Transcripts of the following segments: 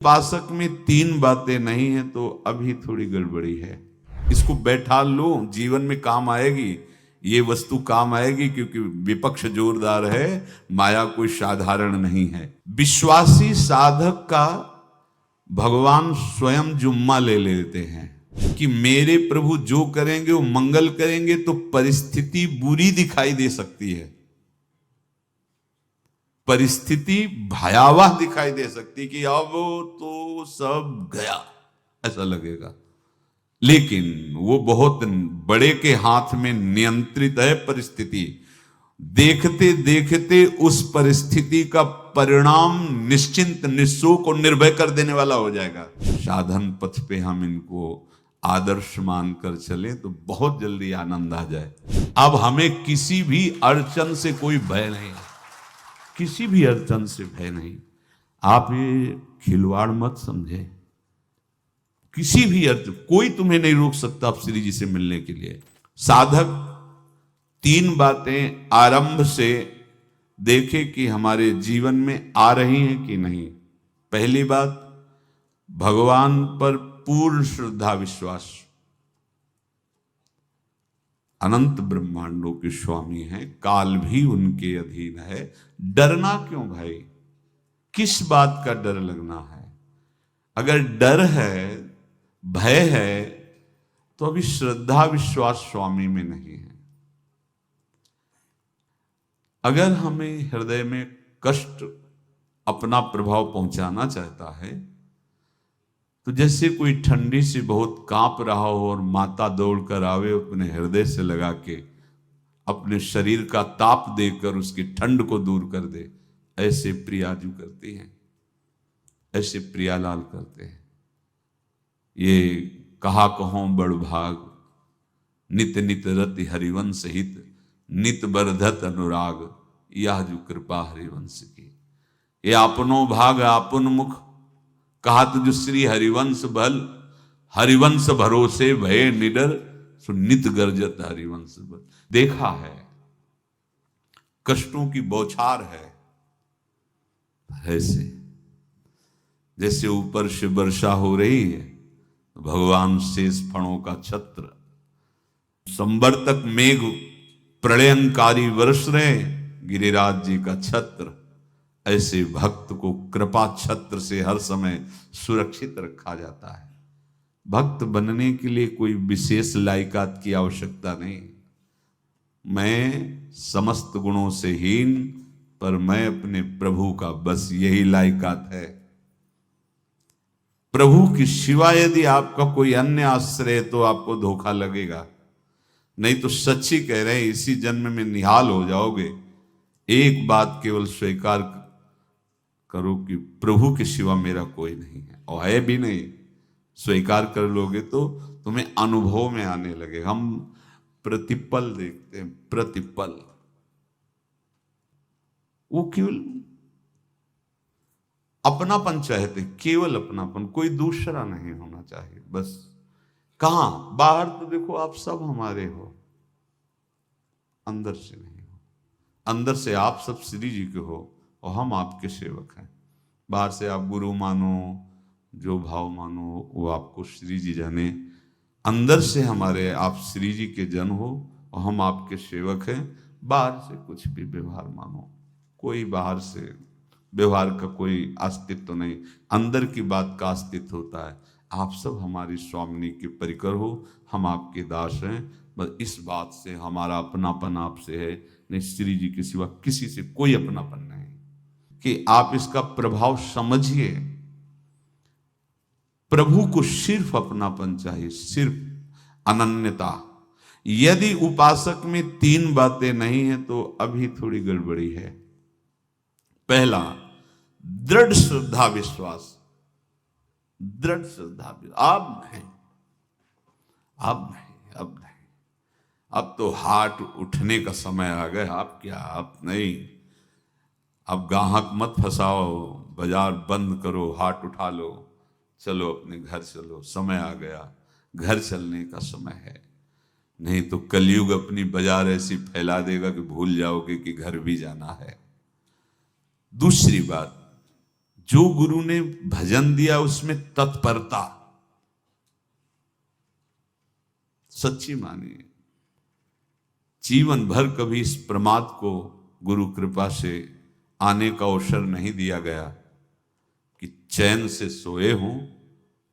उपासक में तीन बातें नहीं है तो अभी थोड़ी गड़बड़ी है। इसको बैठा लो, जीवन में काम आएगी, ये वस्तु काम आएगी, क्योंकि विपक्ष जोरदार है, माया कोई साधारण नहीं है। विश्वासी साधक का भगवान स्वयं जुम्मा ले लेते हैं कि मेरे प्रभु जो करेंगे वो मंगल करेंगे, तो परिस्थिति बुरी दिखाई दे सकती है, परिस्थिति भयावह दिखाई दे सकती कि अब तो सब गया, ऐसा लगेगा। लेकिन वो बहुत बड़े के हाथ में नियंत्रित है परिस्थिति। देखते देखते उस परिस्थिति का परिणाम निश्चिंत, निःशोक और निर्भय कर देने वाला हो जाएगा। साधन पथ पे हम इनको आदर्श मानकर चले तो बहुत जल्दी आनंद आ जाए। अब हमें किसी भी अड़चन से कोई भय नहीं है, किसी भी अड़चन से भय नहीं। आप ये खिलवाड़ मत समझे, किसी भी अर्थ कोई तुम्हें नहीं रोक सकता आप श्री जी से मिलने के लिए। साधक तीन बातें आरंभ से देखे कि हमारे जीवन में आ रही हैं कि नहीं। पहली बात, भगवान पर पूर्ण श्रद्धा विश्वास। अनंत ब्रह्मांडों के स्वामी हैं, काल भी उनके अधीन है। डरना क्यों भाई, किस बात का डर लगना है? अगर डर है, भय है, तो अभी श्रद्धा विश्वास स्वामी में नहीं है। अगर हमें हृदय में कष्ट अपना प्रभाव पहुंचाना चाहता है, तो जैसे कोई ठंडी से बहुत कांप रहा हो और माता दौड़कर आवे, अपने हृदय से लगा के अपने शरीर का ताप देकर उसकी ठंड को दूर कर दे, ऐसे प्रियाजू करती हैं, ऐसे प्रियालाल करते हैं। ये कहा कहो बड़ भाग, नित नित रति हरिवंश हित, नित बरधत अनुराग, यह जो कृपा हरिवंश की। ये आपनो भाग आपन मुख, कहा तुझ श्री हरिवंश बल, हरिवंश भरोसे भय निडर, सो नित गर्जत हरिवंश बल। देखा है, कष्टों की बौछार है, ऐसे जैसे ऊपर से वर्षा हो रही है, भगवान शेष फणों का छत्र, संवर्तक मेघ प्रलयंकारी वर्ष रहे, गिरिराज जी का छत्र। ऐसे भक्त को कृपा छत्र से हर समय सुरक्षित रखा जाता है। भक्त बनने के लिए कोई विशेष लायकात की आवश्यकता नहीं। मैं समस्त गुणों से हीन, पर मैं अपने प्रभु का, बस यही लायकात है। प्रभु की सिवा यदि आपका कोई अन्य आश्रय है तो आपको धोखा लगेगा। नहीं तो सच्ची कह रहे हैं, इसी जन्म में निहाल हो जाओगे। एक बात केवल स्वीकार करो कि प्रभु के सिवा मेरा कोई नहीं है, और है भी नहीं। स्वीकार कर लोगे तो तुम्हें अनुभव में आने लगे। हम प्रतिपल देखते हैं, प्रतिपल, वो केवल अपनापन चाहते, केवल अपनापन, कोई दूसरा नहीं होना चाहिए। बस कहां बाहर तो देखो आप सब हमारे हो, अंदर से नहीं हो। अंदर से आप सब श्री जी के हो और हम आपके सेवक हैं। बाहर से आप गुरु मानो, जो भाव मानो, वो आपको श्री जी जाने। अंदर से हमारे आप श्री जी के जन हो और हम आपके सेवक हैं। बाहर से कुछ भी व्यवहार मानो, कोई बाहर से व्यवहार का कोई अस्तित्व नहीं, अंदर की बात का अस्तित्व होता है। आप सब हमारी स्वामिनी के परिकर हो, हम आपके दास हैं। बस इस बात से हमारा अपनापन आपसे है, नहीं श्री जी के सिवा किसी से कोई अपनापन नहीं। कि आप इसका प्रभाव समझिए। प्रभु को सिर्फ अपनापन चाहिए, सिर्फ अनन्यता। यदि उपासक में तीन बातें नहीं है तो अभी थोड़ी गड़बड़ी है। पहला, दृढ़ श्रद्धा विश्वास। दृढ़ श्रद्धा, अब नहीं, अब नहीं, अब नहीं, अब तो हाथ उठने का समय आ गया। अब क्या, अब नहीं, अब गाहक मत फंसाओ, बाजार बंद करो, हाथ उठा लो, चलो अपने घर चलो, समय आ गया, घर चलने का समय है। नहीं तो कलयुग अपनी बाजार ऐसी फैला देगा कि भूल जाओगे कि घर भी जाना है। दूसरी बात, जो गुरु ने भजन दिया उसमें तत्परता सच्ची मानिए। जीवन भर कभी इस प्रमाद को गुरु कृपा से आने का अवसर नहीं दिया गया कि चैन से सोए हों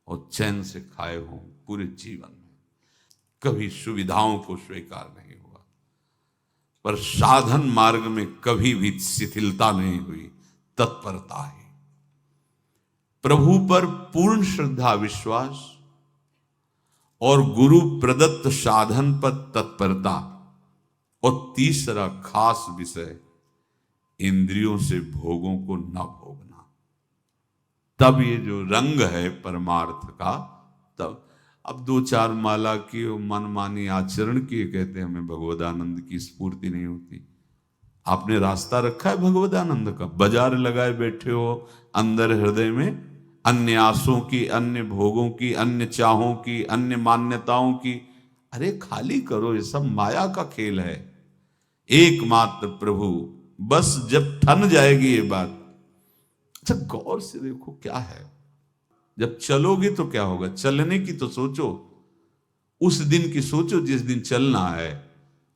और चैन से खाए हों। पूरे जीवन में कभी सुविधाओं को स्वीकार नहीं हुआ, पर साधन मार्ग में कभी भी शिथिलता नहीं हुई, तत्परता है। प्रभु पर पूर्ण श्रद्धा विश्वास और गुरु प्रदत्त साधन पर तत्परता, और तीसरा खास विषय इंद्रियों से भोगों को न भोगना। तब ये जो रंग है परमार्थ का, तब अब 2-4 माला की मनमानी आचरण किए कहते हैं हमें भगवदानंद की स्फूर्ति नहीं होती। आपने रास्ता रखा है भगवदानंद का, बाजार लगाए बैठे हो अंदर हृदय में अन्य आसों की, अन्य भोगों की, अन्य चाहों की, अन्य मान्यताओं की। अरे खाली करो, ये सब माया का खेल है। एकमात्र प्रभु, बस जब ठन जाएगी ये बात। अच्छा गौर से देखो क्या है, जब चलोगे तो क्या होगा। चलने की तो सोचो, उस दिन की सोचो जिस दिन चलना है,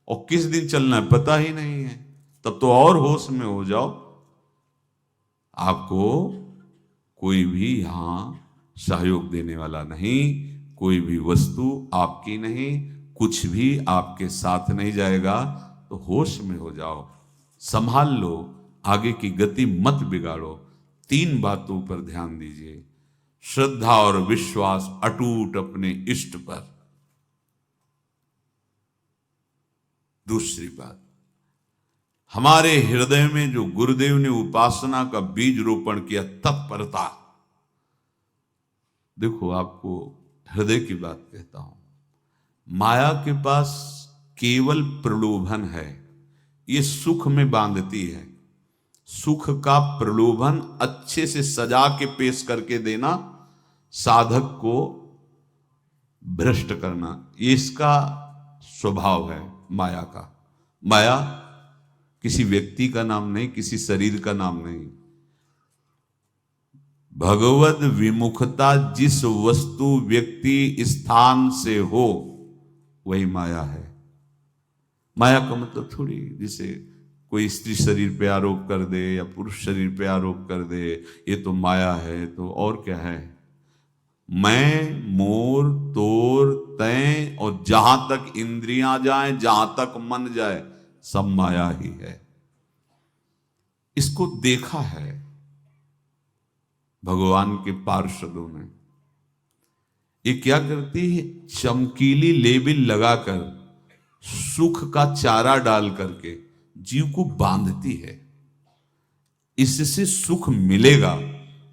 और किस दिन चलना है पता ही नहीं है। तब तो और होश में हो जाओ। आपको कोई भी यहां सहयोग देने वाला नहीं, कोई भी वस्तु आपकी नहीं, कुछ भी आपके साथ नहीं जाएगा। तो होश में हो जाओ, संभाल लो, आगे की गति मत बिगाड़ो। 3 बातों पर ध्यान दीजिए। श्रद्धा और विश्वास अटूट अपने इष्ट पर। दूसरी बात, हमारे हृदय में जो गुरुदेव ने उपासना का बीज रोपण किया, तत्परता। देखो आपको हृदय की बात कहता हूं, माया के पास केवल प्रलोभन है, ये सुख में बांधती है। सुख का प्रलोभन अच्छे से सजा के पेश करके देना, साधक को भ्रष्ट करना, ये इसका स्वभाव है माया का। माया किसी व्यक्ति का नाम नहीं, किसी शरीर का नाम नहीं। भगवद विमुखता जिस वस्तु व्यक्ति स्थान से हो वही माया है। माया का मतलब थोड़ी जिसे कोई स्त्री शरीर पे आरोप कर दे या पुरुष शरीर पे आरोप कर दे ये तो माया है, तो और क्या है। मैं, मोर, तोर, तय और जहां तक इंद्रियां जाएं, जहां तक मन जाए, सब माया ही है। इसको देखा है भगवान के पार्षदों ने। ये क्या करती है, चमकीली लेबिल लगाकर, सुख का चारा डाल करके जीव को बांधती है। इससे सुख मिलेगा,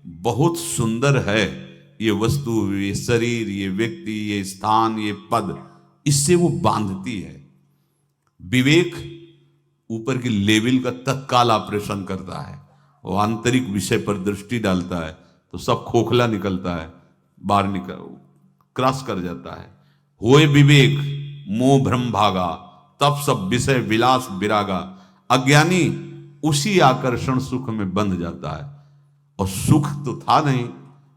बहुत सुंदर है ये वस्तु, ये शरीर, ये व्यक्ति, ये स्थान, ये पद, इससे वो बांधती है। विवेक ऊपर की लेवल का तत्काल ऑपरेशन करता है, वो आंतरिक विषय पर दृष्टि डालता है तो सब खोखला निकलता है, बाहर निकल क्रॉस कर जाता है। होए विवेक मोह भ्रम भागा, तब सब विषय विलास विरागा। अज्ञानी उसी आकर्षण सुख में बंध जाता है, और सुख तो था नहीं,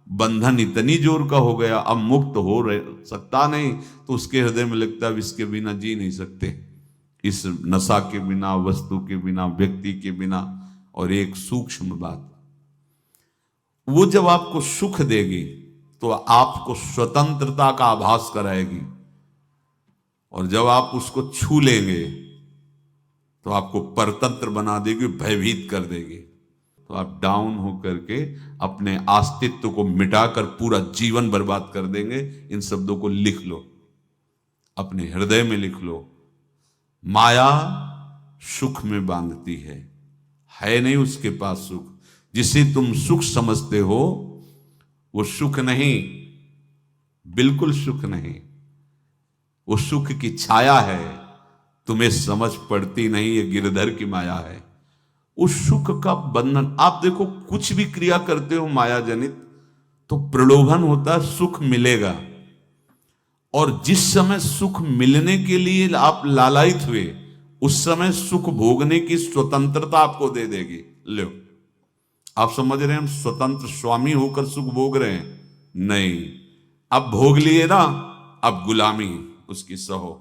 बंधन इतनी जोर का हो गया, अब मुक्त हो सकता नहीं, तो उसके हृदय में लगता है इसके बिना जी नहीं सकते, इस नशा के बिना, वस्तु के बिना, व्यक्ति के बिना। और एक सूक्ष्म बात, वो जब आपको सुख देगी तो आपको स्वतंत्रता का आभास कराएगी, और जब आप उसको छू लेंगे तो आपको परतंत्र बना देगी, भयभीत कर देगी। तो आप डाउन होकर के अपने अस्तित्व को मिटाकर पूरा जीवन बर्बाद कर देंगे। इन शब्दों को लिख लो, अपने हृदय में लिख लो। माया सुख में बांधती है नहीं उसके पास सुख। जिसे तुम सुख समझते हो वो सुख नहीं, बिल्कुल सुख नहीं, वो सुख की छाया है, तुम्हें समझ पड़ती नहीं, ये गिरधर की माया है। उस सुख का बंधन, आप देखो कुछ भी क्रिया करते हो माया जनित तो प्रलोभन होता है, सुख मिलेगा। और जिस समय सुख मिलने के लिए आप लालायित हुए, उस समय सुख भोगने की स्वतंत्रता आपको दे देगी। लो आप समझ रहे हैं हम स्वतंत्र स्वामी होकर सुख भोग रहे हैं? नहीं, अब भोग लिए ना, अब गुलामी उसकी सहो।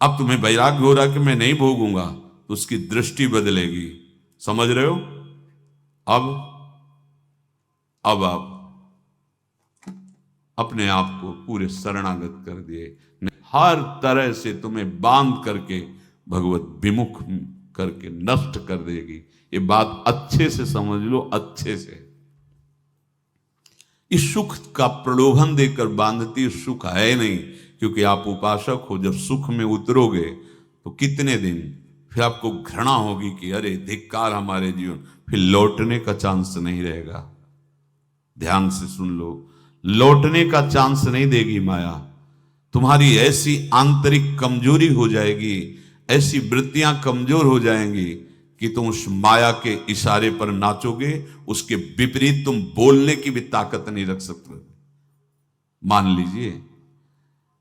अब तुम्हें वैराग्य हो रहा कि मैं नहीं भोगूंगा, तो उसकी दृष्टि बदलेगी। समझ रहे हो? अब आप अपने आप को पूरे शरणागत कर दिए, हर तरह से तुम्हें बांध करके भगवत विमुख करके नष्ट कर देगी। ये बात अच्छे से समझ लो, अच्छे से। इस सुख का प्रलोभन देकर बांधती सुख है नहीं, क्योंकि आप उपासक हो। जब सुख में उतरोगे तो कितने दिन फिर आपको घृणा होगी कि अरे धिक्कार हमारे जीवन, फिर लौटने का चांस नहीं रहेगा। ध्यान से सुन लो, लौटने का चांस नहीं देगी माया। तुम्हारी ऐसी आंतरिक कमजोरी हो जाएगी, ऐसी वृत्तियां कमजोर हो जाएंगी कि तुम उस माया के इशारे पर नाचोगे, उसके विपरीत तुम बोलने की भी ताकत नहीं रख सकते। मान लीजिए,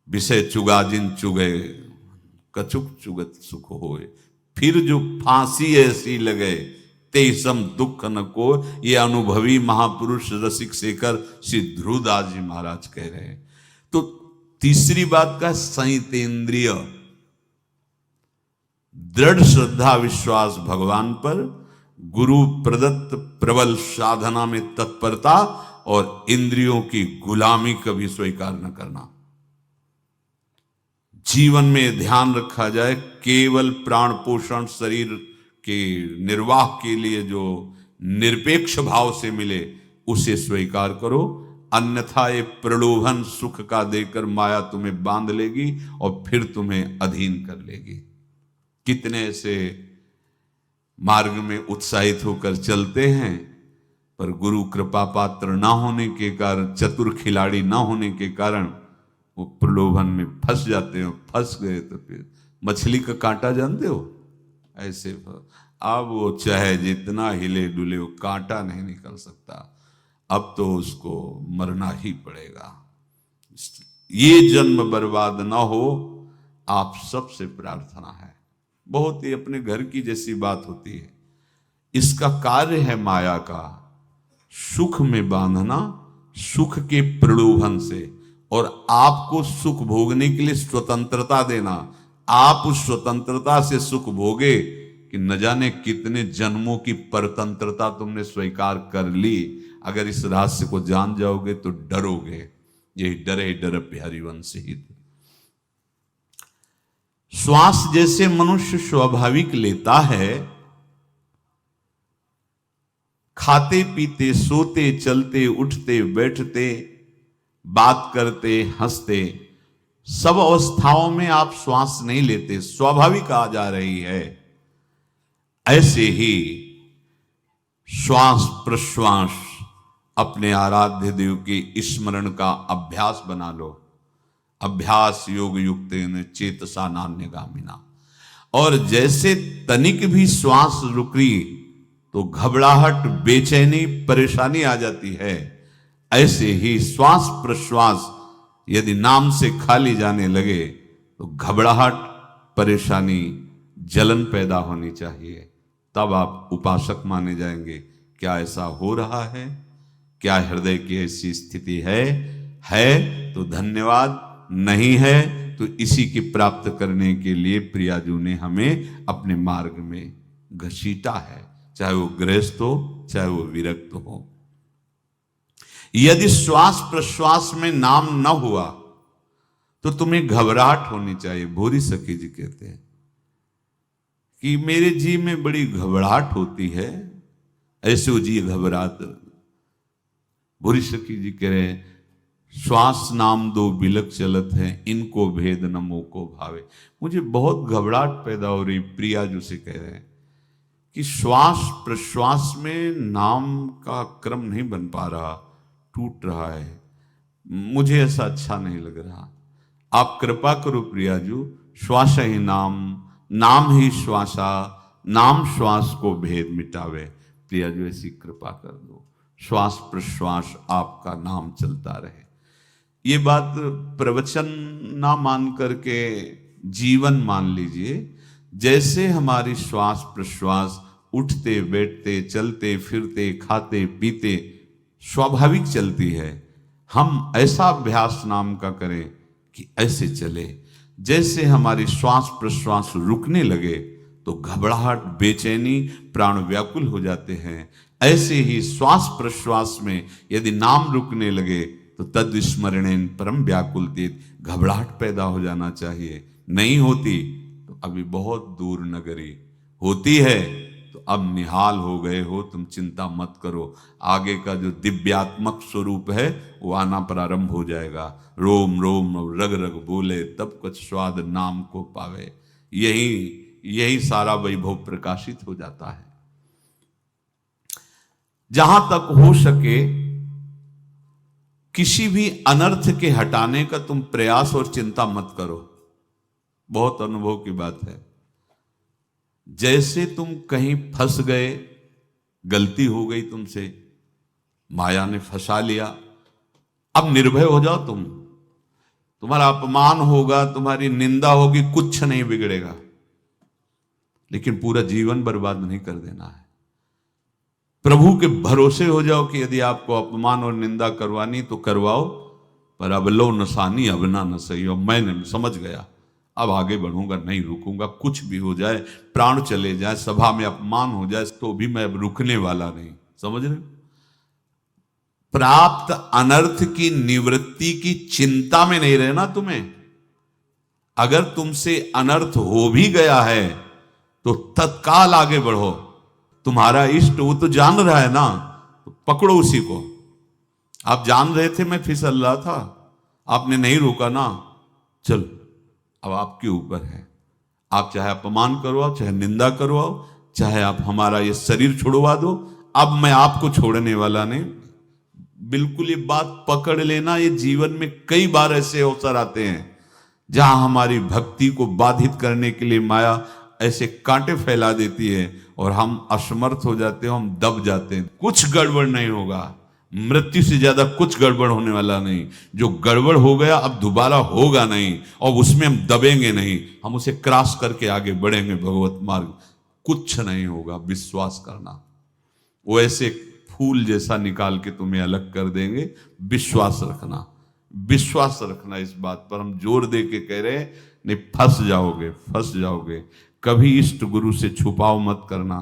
विषय चुगा जिन चुगे, कछुक चुगत सुख होए, फिर जो फांसी ऐसी लगे ते सम दुख न को। ये अनुभवी महापुरुष रसिक शेखर श्री ध्रुवदास जी महाराज कह रहे हैं। तो तीसरी बात का संयतेंद्रिय, दृढ़ श्रद्धा विश्वास भगवान पर, गुरु प्रदत्त प्रबल साधना में तत्परता, और इंद्रियों की गुलामी कभी स्वीकार न करना। जीवन में ध्यान रखा जाए, केवल प्राण पोषण शरीर के निर्वाह के लिए जो निरपेक्ष भाव से मिले उसे स्वीकार करो, अन्यथा ये प्रलोभन सुख का देकर माया तुम्हें बांध लेगी और फिर तुम्हें अधीन कर लेगी। कितने ऐसे मार्ग में उत्साहित होकर चलते हैं, पर गुरु कृपा पात्र ना होने के कारण, चतुर खिलाड़ी ना होने के कारण वो प्रलोभन में फंस जाते हैं। फंस गए तो फिर मछली का कांटा जानते हो, ऐसे अब वो चाहे जितना हिले डुले वो कांटा नहीं निकल सकता, अब तो उसको मरना ही पड़ेगा। ये जन्म बर्बाद ना हो, आप सबसे प्रार्थना है। बहुत ही अपने घर की जैसी बात होती है। इसका कार्य है माया का सुख में बांधना, सुख के प्रलोभन से, और आपको सुख भोगने के लिए स्वतंत्रता देना। आप उस स्वतंत्रता से सुख भोगे कि न जाने कितने जन्मों की परतंत्रता तुमने स्वीकार कर ली। अगर इस रहस्य को जान जाओगे तो डरोगे। यही डरे डर प्यारी वंश ही थे। श्वास जैसे मनुष्य स्वाभाविक लेता है, खाते पीते सोते चलते उठते बैठते बात करते हंसते, सब अवस्थाओं में आप श्वास नहीं लेते, स्वाभाविक आ जा रही है। ऐसे ही श्वास प्रश्वास अपने आराध्य देव के स्मरण का अभ्यास बना लो। अभ्यास योग युक्तेन चेतसा नान्यगामिना। और जैसे तनिक भी श्वास रुकी तो घबराहट, बेचैनी, परेशानी आ जाती है, ऐसे ही श्वास प्रश्वास यदि नाम से खाली जाने लगे तो घबराहट, परेशानी, जलन पैदा होनी चाहिए। तब आप उपासक माने जाएंगे। क्या ऐसा हो रहा है? क्या हृदय की ऐसी स्थिति है तो धन्यवाद, नहीं है तो इसी की प्राप्त करने के लिए प्रियाजू ने हमें अपने मार्ग में घसीटा है, चाहे वो गृहस्थ हो चाहे वो विरक्त हो। यदि श्वास प्रश्वास में नाम न हुआ तो तुम्हें घबराहट होनी चाहिए। भूरी सखी जी कहते हैं कि मेरे जी में बड़ी घबराहट होती है, ऐसे वो जी घबरात। भूरी सखी जी कह रहे हैं, श्वास नाम दो बिलक चलत है, इनको भेद न मोको भावे। मुझे बहुत घबराहट पैदा हो रही। प्रिया जो से कह रहे हैं कि श्वास प्रश्वास में नाम का क्रम नहीं बन पा रहा, टूट रहा है, मुझे ऐसा अच्छा नहीं लग रहा। आप कृपा करो प्रियाजू, श्वास ही नाम, नाम ही श्वासा, नाम श्वास को भेद मिटावे। प्रियाजू ऐसी कृपा कर दो, श्वास प्रश्वास आपका नाम चलता रहे। ये बात प्रवचन ना मान करके जीवन मान लीजिए। जैसे हमारी श्वास प्रश्वास उठते बैठते चलते फिरते खाते पीते स्वाभाविक चलती है। हम ऐसा अभ्यास नाम का करें कि ऐसे चले जैसे हमारी श्वास प्रश्वास रुकने लगे तो घबराहट बेचैनी प्राण व्याकुल हो जाते हैं। ऐसे ही श्वास प्रश्वास में यदि नाम रुकने लगे तो तद स्मरणेन परम व्याकुलतीत, घबराहट पैदा हो जाना चाहिए। नहीं होती तो अभी बहुत दूर नगरी, होती है तो अब निहाल हो गए हो, तुम चिंता मत करो। आगे का जो दिव्यात्मक स्वरूप है वो आना प्रारंभ हो जाएगा। रोम रोम रग रग बोले तब कुछ स्वाद नाम को पावे। यही सारा वैभव प्रकाशित हो जाता है। जहां तक हो सके किसी भी अनर्थ के हटाने का तुम प्रयास और चिंता मत करो। बहुत अनुभव की बात है। जैसे तुम कहीं फंस गए, गलती हो गई तुमसे, माया ने फंसा लिया, अब निर्भय हो जाओ। तुम्हारा अपमान होगा, तुम्हारी निंदा होगी, कुछ नहीं बिगड़ेगा, लेकिन पूरा जीवन बर्बाद नहीं कर देना है। प्रभु के भरोसे हो जाओ कि यदि आपको अपमान और निंदा करवानी तो करवाओ, पर अब लो नसानी अब ना न सही। और मैंने समझ गया, अब आगे बढ़ूंगा, नहीं रुकूंगा। कुछ भी हो जाए, प्राण चले जाए, सभा में अपमान हो जाए, तो भी मैं अब रुकने वाला नहीं। समझ रहे? प्राप्त अनर्थ की निवृत्ति की चिंता में नहीं रहना तुम्हें। अगर तुमसे अनर्थ हो भी गया है तो तत्काल आगे बढ़ो। तुम्हारा इष्ट वो तो जान रहा है ना, तो पकड़ो उसी को। आप जान रहे थे मैं फिसल रहा था, आपने नहीं रोका ना, चलो अब आपके ऊपर है। आप चाहे अपमान करवाओ, चाहे निंदा करवाओ, चाहे आप हमारा ये शरीर छुड़वा दो, अब मैं आपको छोड़ने वाला नहीं। बिल्कुल ये बात पकड़ लेना। ये जीवन में कई बार ऐसे अवसर आते हैं जहां हमारी भक्ति को बाधित करने के लिए माया ऐसे कांटे फैला देती है और हम असमर्थ हो जाते हैं, हम दब जाते हैं। कुछ गड़बड़ नहीं होगा, मृत्यु से ज्यादा कुछ गड़बड़ होने वाला नहीं। जो गड़बड़ हो गया अब दोबारा होगा नहीं, और उसमें हम दबेंगे नहीं, हम उसे क्रॉस करके आगे बढ़ेंगे भगवत मार्ग। कुछ नहीं होगा, विश्वास करना। वो ऐसे फूल जैसा निकाल के तुम्हें अलग कर देंगे। विश्वास रखना, विश्वास रखना। इस बात पर हम जोर दे के कह रहे हैं, नहीं फंस जाओगे, फंस जाओगे। कभी इष्ट गुरु से छुपाव मत करना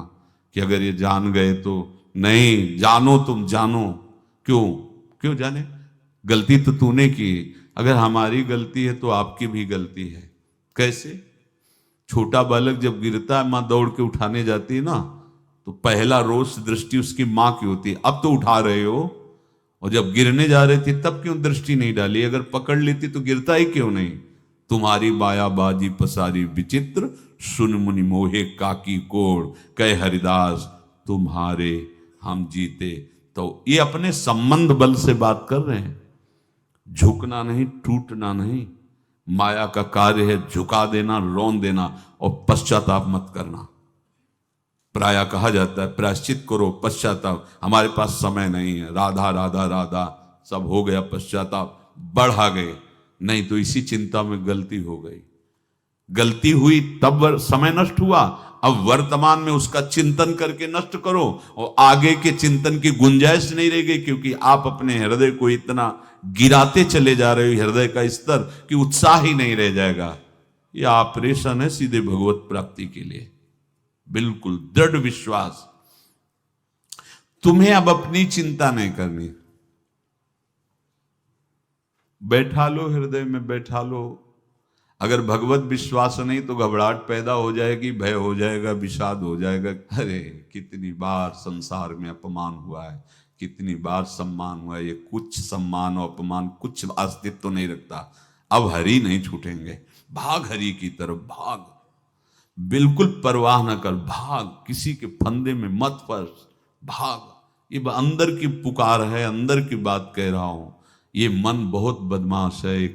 कि अगर ये जान गए तो। नहीं, जानो, तुम जानो। क्यों जाने? गलती तो तूने की। अगर हमारी गलती है तो आपकी भी गलती है। कैसे? छोटा बालक जब गिरता है, मां दौड़ के उठाने जाती है ना, तो पहला रोष दृष्टि उसकी मां की होती है। अब तो उठा रहे हो, और जब गिरने जा रहे थे तब क्यों दृष्टि नहीं डाली? अगर पकड़ लेती तो गिरता ही क्यों नहीं? तुम्हारी माया बाजी पसारी विचित्र, सुन मुनि मोहे काकी कोड़, कह हरिदास तुम्हारे हम जीते। तो ये अपने संबंध बल से बात कर रहे हैं। झुकना नहीं, टूटना नहीं। माया का कार्य है झुका देना, रौन देना, और पश्चाताप मत करना। प्रायः कहा जाता है प्रायश्चित करो, पश्चाताप। हमारे पास समय नहीं है। राधा राधा राधा सब हो गया, पश्चाताप बढ़ा गए। नहीं तो इसी चिंता में गलती हो गई, गलती हुई तब समय नष्ट हुआ। अब वर्तमान में उसका चिंतन करके नष्ट करो, और आगे के चिंतन की गुंजाइश नहीं रह गई, क्योंकि आप अपने हृदय को इतना गिराते चले जा रहे हो, हृदय का स्तर, कि उत्साह ही नहीं रह जाएगा। यह ऑपरेशन है सीधे भगवत प्राप्ति के लिए। बिल्कुल दृढ़ विश्वास। तुम्हें अब अपनी चिंता नहीं करनी। बैठा लो, हृदय में बैठा लो। अगर भगवत विश्वास नहीं तो घबराहट पैदा हो जाएगी, भय हो जाएगा, विषाद हो जाएगा। अरे कितनी बार संसार में अपमान हुआ है, कितनी बार सम्मान हुआ है। ये कुछ सम्मान और अपमान कुछ अस्तित्व तो नहीं रखता। अब हरि नहीं छूटेंगे। भाग हरि की तरफ, भाग। बिल्कुल परवाह न कर, भाग। किसी के फंदे में मत फंस, भाग। ये अंदर की पुकार है, अंदर की बात कह रहा हूं। ये मन बहुत बदमाश है।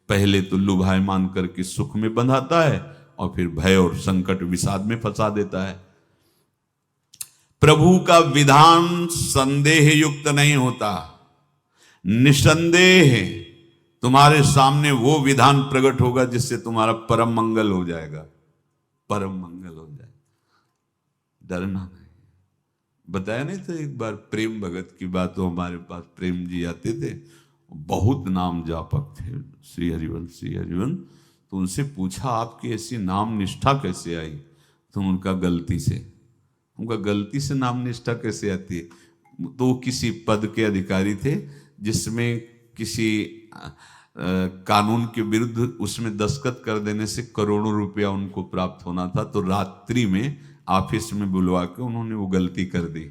पहले तो लुभायमान करके सुख में बंधाता है, और फिर भय और संकट विषाद में फंसा देता है। प्रभु का विधान संदेह युक्त नहीं होता। निसंदेह तुम्हारे सामने वो विधान प्रकट होगा जिससे तुम्हारा परम मंगल हो जाएगा, परम मंगल हो जाएगा। डरना नहीं। बताया नहीं था एक बार प्रेम भगत की बात, तो हमारे पास प्रेम जी आते थे, बहुत नाम जापक थे, श्री हरिवंश श्री हरिवंश। तो उनसे पूछा आपकी ऐसी नाम निष्ठा कैसे आई? तो उनका गलती से, उनका गलती से नाम निष्ठा कैसे आती है? तो वो किसी पद के अधिकारी थे जिसमें किसी कानून के विरुद्ध उसमें दस्तखत कर देने से करोड़ों रुपया उनको प्राप्त होना था। तो रात्रि में ऑफिस में बुलवा के उन्होंने वो गलती कर दी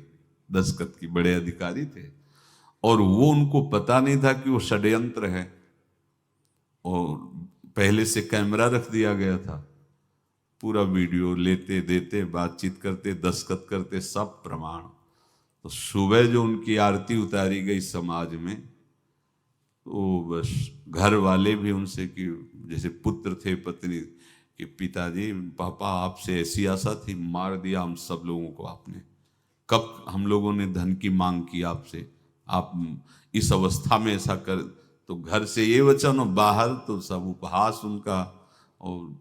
दस्तखत की। बड़े अधिकारी थे और वो उनको पता नहीं था कि वो षड्यंत्र है, और पहले से कैमरा रख दिया गया था, पूरा वीडियो लेते देते बातचीत करते दस्तखत करते सब प्रमाण। तो सुबह जो उनकी आरती उतारी गई समाज में, तो बस घर वाले भी उनसे कि जैसे पुत्र थे पत्नी कि पिताजी पापा आपसे ऐसी आशा थी, मार दिया हम सब लोगों को आपने, कब हम लोगों ने धन की मांग की आपसे, आप इस अवस्था में ऐसा कर। तो घर से ये वचन और बाहर तो सब उपहास उनका, और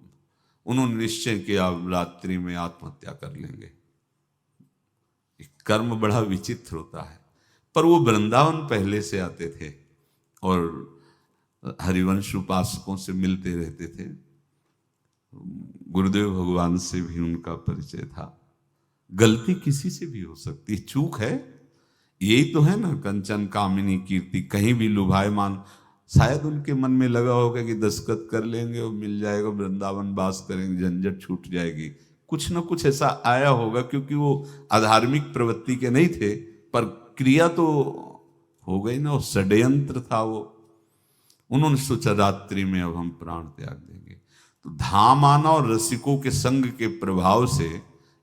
उन्होंने निश्चय किया रात्रि में आत्महत्या कर लेंगे। कर्म बड़ा विचित्र होता है। पर वो वृंदावन पहले से आते थे और हरिवंश उपासकों से मिलते रहते थे, गुरुदेव भगवान से भी उनका परिचय था। गलती किसी से भी हो सकती, चूक है, यही तो है ना, कंचन कामिनी कीर्ति कहीं भी लुभायमान। शायद उनके मन में लगा होगा कि दस्तखत कर लेंगे और मिल जाएगा, वृंदावन वास करेंगे, झंझट छूट जाएगी, कुछ ना कुछ ऐसा आया होगा, क्योंकि वो अधार्मिक प्रवृत्ति के नहीं थे, पर क्रिया तो हो गई ना, वो षड्यंत्र था वो। उन्होंने सोचा रात्रि में अब हम प्राण त्याग देंगे। तो धाम आना और रसिकों के संग के प्रभाव से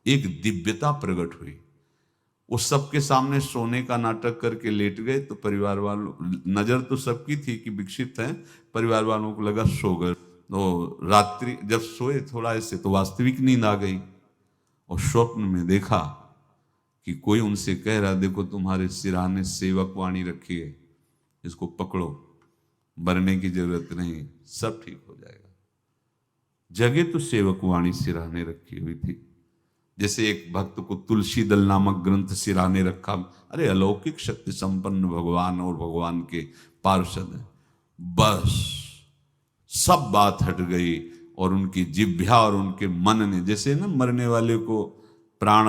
एक दिव्यता प्रकट हुई। वो सबके सामने सोने का नाटक करके लेट गए, तो परिवार वालों, नजर तो सबकी थी कि विक्षिप्त हैं, परिवार वालों को लगा सो गए। तो रात्रि जब सोए थोड़ा ऐसे, तो वास्तविक नींद आ गई और स्वप्न में देखा कि कोई उनसे कह रहा, देखो तुम्हारे सिरहाने सेवक वाणी रखी है, इसको पकड़ो, मरने की जरूरत नहीं, सब ठीक हो जाएगा। जगह तो सेवक वाणी सिरहाने रखी हुई थी, जैसे एक भक्त को तुलसी दल नामक ग्रंथ सिराने रखा। अरे अलौकिक शक्ति संपन्न भगवान और भगवान के पार्षद हैं। बस सब बात हट गई और उनकी जिह्वा और उनके मन ने, जैसे ना मरने वाले को प्राण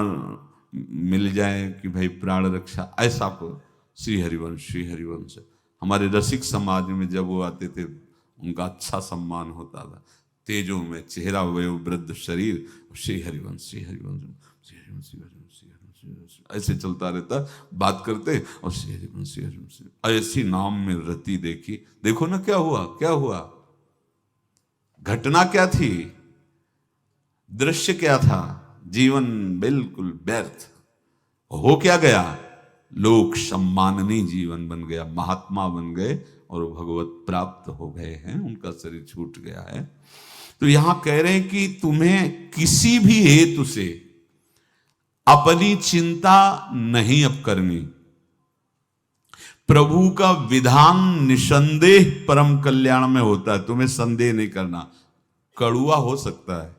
मिल जाए कि भाई प्राण रक्षा, ऐसा को श्री हरिवंश हमारे रसिक समाज में जब वो आते थे उनका अच्छा सम्मान होता था। तेजो में चेहरा वयो वृद्ध शरीर, श्री हरिवंश श्री हरिवंश श्री हरिवंश श्री हरिवंश श्री हरिवंश ऐसे चलता रहता, बात करते और श्री हरिवंश श्री हरिवंश ऐसी नाम में रति देखी। देखो ना क्या हुआ, क्या हुआ, घटना क्या थी, दृश्य क्या था, जीवन बिल्कुल व्यर्थ हो क्या गया, लोक सम्माननीय जीवन बन गया, महात्मा बन गए और भगवत प्राप्त हो गए हैं, उनका शरीर छूट गया है। तो यहां कह रहे हैं कि तुम्हें किसी भी हेतु से अपनी चिंता नहीं अब करनी। प्रभु का विधान निसंदेह परम कल्याण में होता है, तुम्हें संदेह नहीं करना। कड़ुआ हो सकता है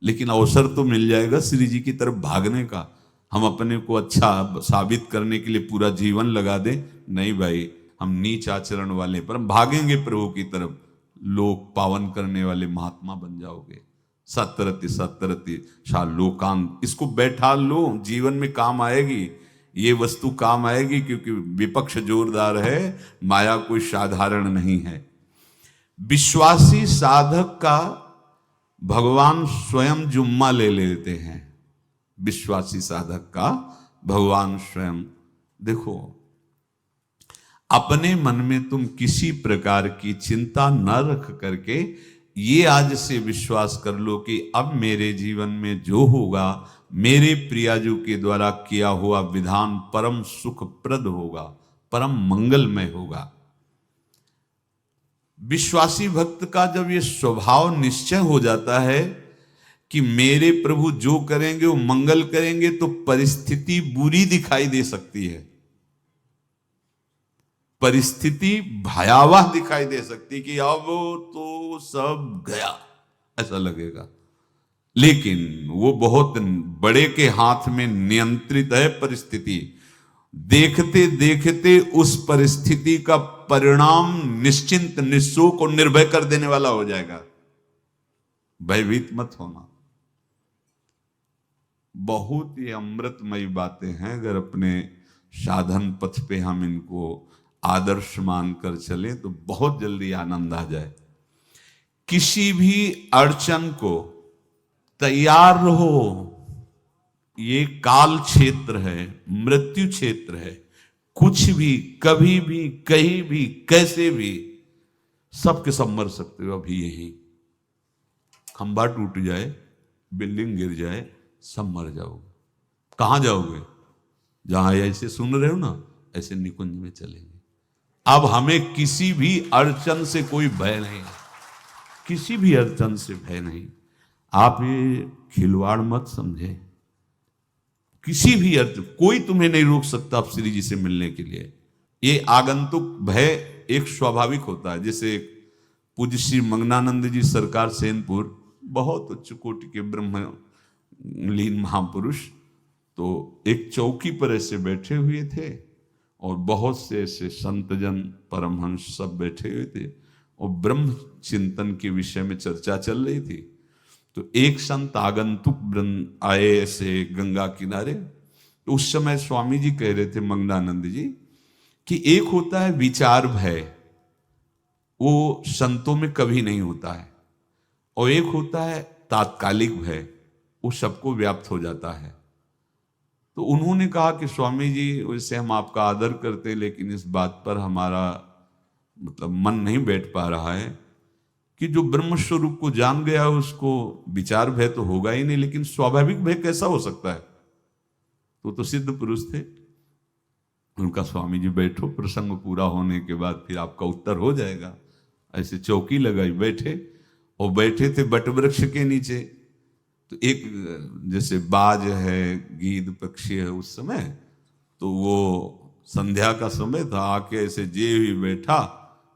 लेकिन अवसर तो मिल जाएगा श्री जी की तरफ भागने का। हम अपने को अच्छा साबित करने के लिए पूरा जीवन लगा दें, नहीं भाई, हम नीच आचरण वाले पर हम भागेंगे प्रभु की तरफ, लोक पावन करने वाले महात्मा बन जाओगे। सतरति शा लोकांत, इसको बैठा लो, जीवन में काम आएगी, ये वस्तु काम आएगी, क्योंकि विपक्ष जोरदार है, माया कोई साधारण नहीं है। विश्वासी साधक का भगवान स्वयं जुम्मा ले लेते हैं, विश्वासी साधक का भगवान स्वयं। देखो, अपने मन में तुम किसी प्रकार की चिंता न रख करके ये आज से विश्वास कर लो कि अब मेरे जीवन में जो होगा, मेरे प्रियाजू के द्वारा किया हुआ विधान परम सुखप्रद होगा, परम मंगलमय होगा। विश्वासी भक्त का जब ये स्वभाव निश्चय हो जाता है कि मेरे प्रभु जो करेंगे वो मंगल करेंगे, तो परिस्थिति बुरी दिखाई दे सकती है, परिस्थिति भयावह दिखाई दे सकती कि अब तो सब गया, ऐसा लगेगा। लेकिन वो बहुत बड़े के हाथ में नियंत्रित है परिस्थिति। देखते देखते उस परिस्थिति का परिणाम निश्चिंत, निःशोक और निर्भय कर देने वाला हो जाएगा। भयभीत मत होना। बहुत ही अमृतमयी बातें हैं। अगर अपने साधन पथ पे हम इनको आदर्श मानकर चले तो बहुत जल्दी आनंद आ जाए। किसी भी अड़चन को तैयार रहो। ये काल क्षेत्र है, मृत्यु क्षेत्र है। कुछ भी, कभी भी, कहीं भी, कैसे भी, सबके सब मर सकते हो। अभी यही खंबा टूट जाए, बिल्डिंग गिर जाए, सब मर जाओगे। कहां जाओगे? जहां ऐसे सुन रहे हो ना, ऐसे निकुंज में चलेंगे। अब हमें किसी भी अड़चन से कोई भय नहीं है, किसी भी अड़चन से भय नहीं। आप ये खिलवाड़ मत समझे। किसी भी अर्थ कोई तुम्हें नहीं रोक सकता आप श्री जी से मिलने के लिए। ये आगंतुक भय एक स्वाभाविक होता है। जैसे पूज्य श्री मंगनानंद जी सरकार सेनपुर, बहुत उच्च कोटि के ब्रह्मलीन महापुरुष, तो एक चौकी पर ऐसे बैठे हुए थे और बहुत से ऐसे संतजन, परमहंस सब बैठे हुए थे और ब्रह्म चिंतन के विषय में चर्चा चल रही थी। तो एक संत आगंतुक वृंद आए ऐसे गंगा किनारे। तो उस समय स्वामी जी कह रहे थे मंगनानंद जी कि एक होता है विचार भय, वो संतों में कभी नहीं होता है, और एक होता है तात्कालिक भय, वो सबको व्याप्त हो जाता है। तो उन्होंने कहा कि स्वामी जी, वैसे हम आपका आदर करते, लेकिन इस बात पर हमारा मतलब मन नहीं बैठ पा रहा है कि जो ब्रह्म स्वरूप को जान गया है उसको विचार भय तो होगा ही नहीं, लेकिन स्वाभाविक भय कैसा हो सकता है? तो सिद्ध पुरुष थे। उनका स्वामी जी बैठो, प्रसंग पूरा होने के बाद फिर आपका उत्तर हो जाएगा। ऐसे चौकी लगाई, बैठे, और बैठे थे बटवृक्ष के नीचे। तो एक जैसे बाज है, गीद पक्षी है, उस समय तो वो संध्या का समय था, आके ऐसे जे ही बैठा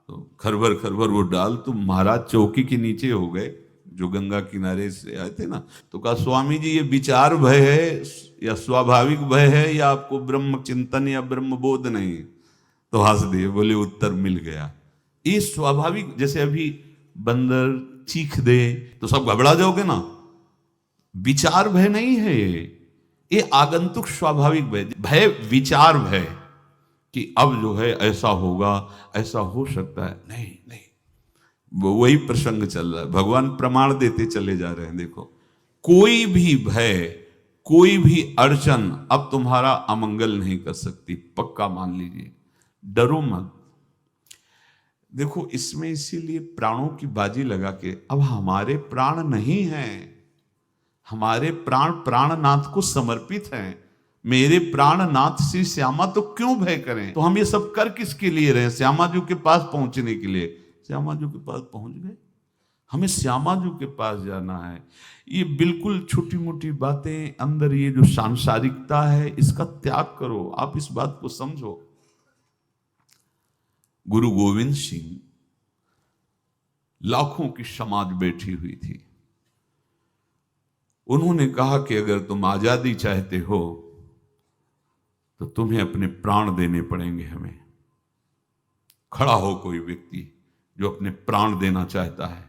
तो खरबर खरबर वो डाल, तो महाराज चौकी के नीचे हो गए, जो गंगा किनारे से आए थे ना। तो कहा स्वामी जी, ये विचार भय है या स्वाभाविक भय है, या आपको ब्रह्म चिंतन या ब्रह्म बोध नहीं? तो हंस दिए, बोले उत्तर मिल गया। ये स्वाभाविक, जैसे अभी बंदर चीख दे तो सब घबरा जाओगे ना, विचार भय नहीं है ये आगंतुक स्वाभाविक भय। भय विचार भय कि अब जो है ऐसा होगा, ऐसा हो सकता है, नहीं नहीं। वही प्रसंग चल रहा है, भगवान प्रमाण देते चले जा रहे हैं। देखो, कोई भी भय, कोई भी अड़चन अब तुम्हारा अमंगल नहीं कर सकती, पक्का मान लीजिए। डरो मत। देखो, इसमें इसीलिए प्राणों की बाजी लगा के, अब हमारे प्राण नहीं हैं, हमारे प्राण प्राणनाथ को समर्पित हैं। मेरे प्राणनाथ श्री श्यामा, तो क्यों भय करें? तो हम ये सब कर किसके लिए रहे? श्यामा जी के पास पहुंचने के लिए। श्यामा जी के पास पहुंच गए, हमें श्यामा जी के पास जाना है। ये बिल्कुल छोटी मोटी बातें, अंदर ये जो सांसारिकता है, इसका त्याग करो। आप इस बात को समझो। गुरु गोविंद सिंह, लाखों की समाज बैठी हुई थी। उन्होंने कहा कि अगर तुम आजादी चाहते हो तो तुम्हें अपने प्राण देने पड़ेंगे हमें। खड़ा हो कोई व्यक्ति जो अपने प्राण देना चाहता है,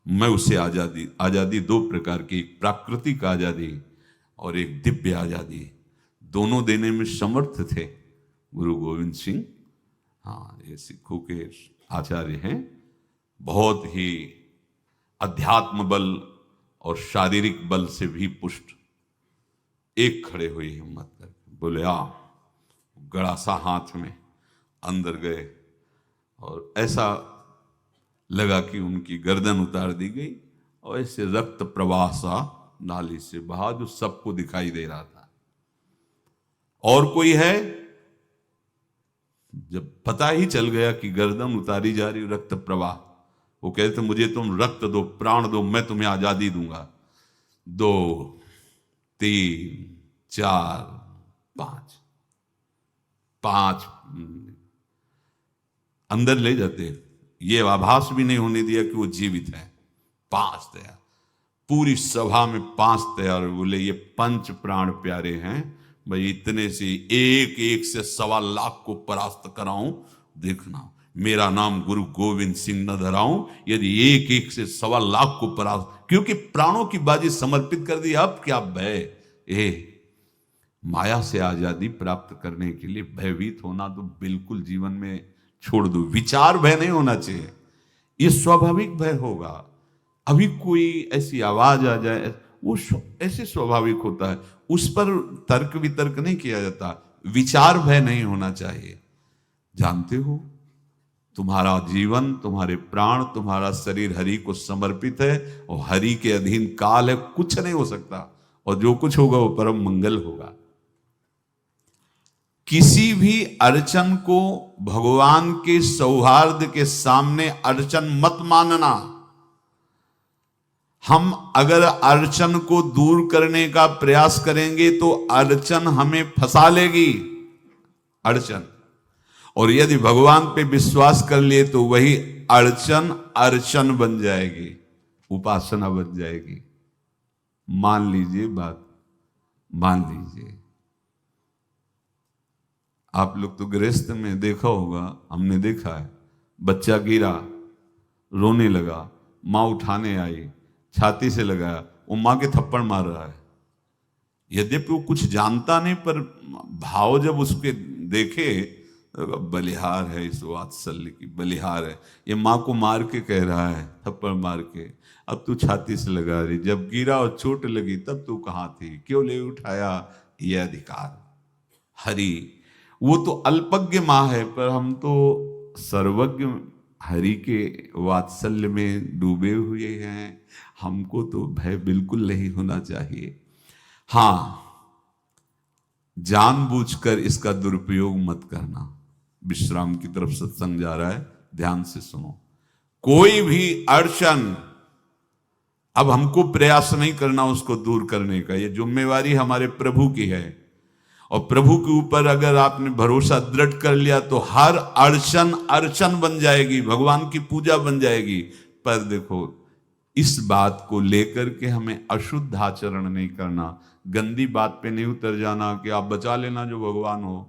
मैं उसे आजादी। आजादी दो प्रकार की, एक प्राकृतिक आजादी और एक दिव्य आजादी, दोनों देने में समर्थ थे गुरु गोविंद सिंह। हाँ, ये सिखों के आचार्य हैं। बहुत ही अध्यात्म बल और शारीरिक बल से भी पुष्ट। एक खड़े हुए हिम्मत करके, बोले आ। गड़ासा हाथ में अंदर गए और ऐसा लगा कि उनकी गर्दन उतार दी गई और ऐसे रक्त प्रवाह सा नाली से बहा, जो सबको दिखाई दे रहा था। और कोई है? जब पता ही चल गया कि गर्दन उतारी जा रही, रक्त प्रवाह, वो कहते मुझे तुम रक्त दो, प्राण दो, मैं तुम्हें आजादी दूंगा। 2 3 4 5 अंदर ले जाते, ये आभास भी नहीं होने दिया कि वो जीवित है। 5 दिया, पूरी सभा में 5 तैयार, बोले ये पंच प्राण प्यारे हैं भाई, इतने से एक एक से 1.25 को परास्त कराऊं, देखना मेरा नाम गुरु गोविंद सिंह न धराऊं, यदि एक एक से 1.25 को परास्त, क्योंकि प्राणों की बाजी समर्पित कर दी। अब क्या भय, माया से आजादी प्राप्त करने के लिए भयभीत होना तो बिल्कुल जीवन में छोड़ दो। विचार भय नहीं होना चाहिए, ये स्वाभाविक भय होगा। अभी कोई ऐसी आवाज आ जाए, वो ऐसे स्वाभाविक होता है, उस पर तर्क वितर्क नहीं किया जाता। विचार भय नहीं होना चाहिए। जानते हो, तुम्हारा जीवन, तुम्हारे प्राण, तुम्हारा शरीर हरि को समर्पित है और हरि के अधीन काल है, कुछ नहीं हो सकता, और जो कुछ होगा वो परम मंगल होगा। किसी भी अड़चन को भगवान के सौहार्द के सामने अड़चन मत मानना। हम अगर अड़चन को दूर करने का प्रयास करेंगे तो अड़चन हमें फंसा लेगी, अड़चन। और यदि भगवान पे विश्वास कर लिए तो वही अड़चन अर्चन बन जाएगी, उपासना बन जाएगी। मान लीजिए बात, मान लीजिए आप लोग तो गृहस्थ में देखा होगा, हमने देखा है, बच्चा गिरा, रोने लगा, माँ उठाने आई, छाती से लगाया, वो माँ के थप्पड़ मार रहा है। यद्यपि वो कुछ जानता नहीं, पर भाव जब उसके देखे, बलिहार है, इस वात्सल्य की बलिहार है, ये माँ को मार के कह रहा है, थप्पड़ मार के, अब तू छाती से लगा रही, जब गिरा और चोट लगी तब तू कहाँ थी, क्यों ले उठाया, ये अधिकार। हरि वो तो अल्पज्ञ माँ है, पर हम तो सर्वज्ञ हरि के वात्सल्य में डूबे हुए हैं। हमको तो भय बिल्कुल नहीं होना चाहिए। हां, जानबूझकर इसका दुरुपयोग मत करना। विश्राम की तरफ सत्संग जा रहा है, ध्यान से सुनो। कोई भी अड़चन, अब हमको प्रयास नहीं करना उसको दूर करने का, ये जिम्मेवारी हमारे प्रभु की है। और प्रभु के ऊपर अगर आपने भरोसा दृढ़ कर लिया तो हर अड़चन अर्चन बन जाएगी, भगवान की पूजा बन जाएगी। पर देखो, इस बात को लेकर के हमें अशुद्ध आचरण नहीं करना, गंदी बात पे नहीं उतर जाना कि आप बचा लेना जो भगवान हो।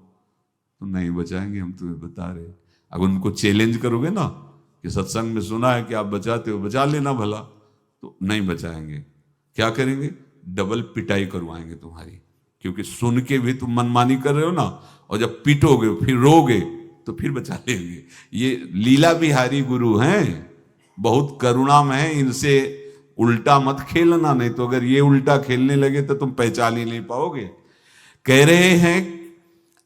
तो नहीं बचाएंगे, हम तुम्हें बता रहे। अगर उनको चैलेंज करोगे ना कि सत्संग में सुना है कि आप बचाते हो, बचा लेना भला, तो नहीं बचाएंगे। क्या करेंगे? डबल पिटाई करवाएंगे तुम्हारी, क्योंकि सुन के भी तुम मनमानी कर रहे हो ना, और जब पीटोगे फिर रोगे तो फिर बचा लेंगे। ये लीला बिहारी गुरु हैं, बहुत करुणामय है, इनसे उल्टा मत खेलना, नहीं तो अगर ये उल्टा खेलने लगे तो तुम पहचान ही नहीं पाओगे। कह रहे हैं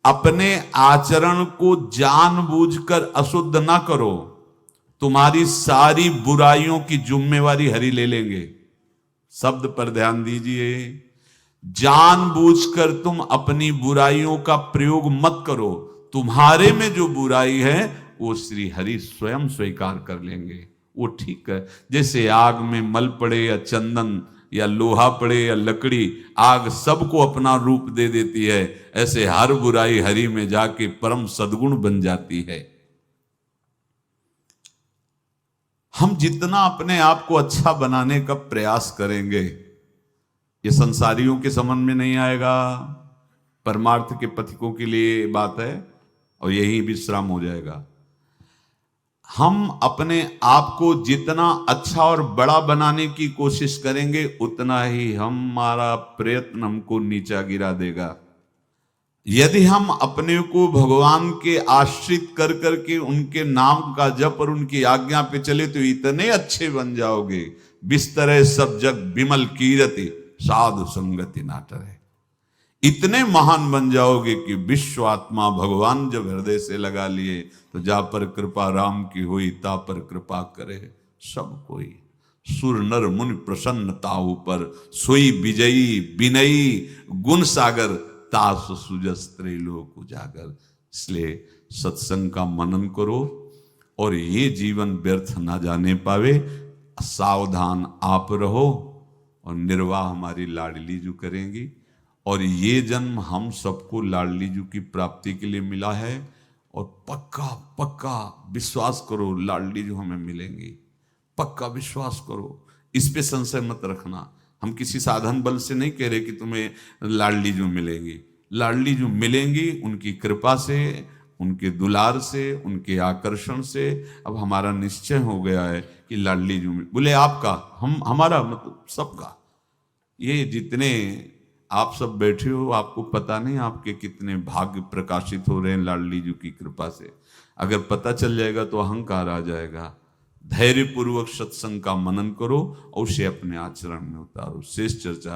अपने आचरण को जानबूझकर अशुद्ध ना करो, तुम्हारी सारी बुराइयों की जिम्मेवारी हरि ले लेंगे। शब्द पर ध्यान दीजिए, जानबूझकर तुम अपनी बुराइयों का प्रयोग मत करो, तुम्हारे में जो बुराई है वो श्री हरि स्वयं स्वीकार कर लेंगे। वो ठीक है, जैसे आग में मल पड़े या चंदन या लोहा पड़े या लकड़ी, आग सबको अपना रूप दे देती है, ऐसे हर बुराई हरि में जाके परम सद्गुण बन जाती है। हम जितना अपने आप को अच्छा बनाने का प्रयास करेंगे, ये संसारियों के समझ में नहीं आएगा, परमार्थ के पथिकों के लिए बात है, और यही विश्राम हो जाएगा। हम अपने आप को जितना अच्छा और बड़ा बनाने की कोशिश करेंगे, उतना ही हमारा प्रयत्न हमको नीचा गिरा देगा। यदि हम अपने को भगवान के आश्रित कर करके उनके नाम का जप और उनकी आज्ञा पे चले तो इतने अच्छे बन जाओगे, बिस्तरे सब जग विमल कीरति साधु संगति नाटर है। इतने महान बन जाओगे कि विश्व आत्मा भगवान जब हृदय से लगा लिए तो जा पर कृपा राम की हुई, ता पर कृपा करे सब कोई। सुर नर मुनि प्रसन्नता ऊपर, सोई विजयी विनयी गुण सागर, तास सुजस त्रैलोक उजागर। इसलिए सत्संग का मनन करो और ये जीवन व्यर्थ ना जाने पावे, सावधान आप रहो, और निर्वाह हमारी लाडली जू करेंगी। और ये जन्म हम सबको लाडली जू की प्राप्ति के लिए मिला है, और पक्का पक्का विश्वास करो लाडली जू हमें मिलेंगी, पक्का विश्वास करो। इस पे संशय मत रखना। हम किसी साधन बल से नहीं कह रहे कि तुम्हें लाडली जो मिलेंगी। लाडली जो मिलेंगी उनकी कृपा से, उनके दुलार से, उनके आकर्षण से। अब हमारा निश्चय हो गया है कि लाडली जो बोले आपका, हम हमारा मतलब सबका। ये जितने आप सब बैठे हो, आपको पता नहीं आपके कितने भाग्य प्रकाशित हो रहे हैं लाडली जी की कृपा से। अगर पता चल जाएगा तो अहंकार आ जाएगा। धैर्य पूर्वक सत्संग का मनन करो और उसे अपने आचरण में उतारो। शेष चर्चा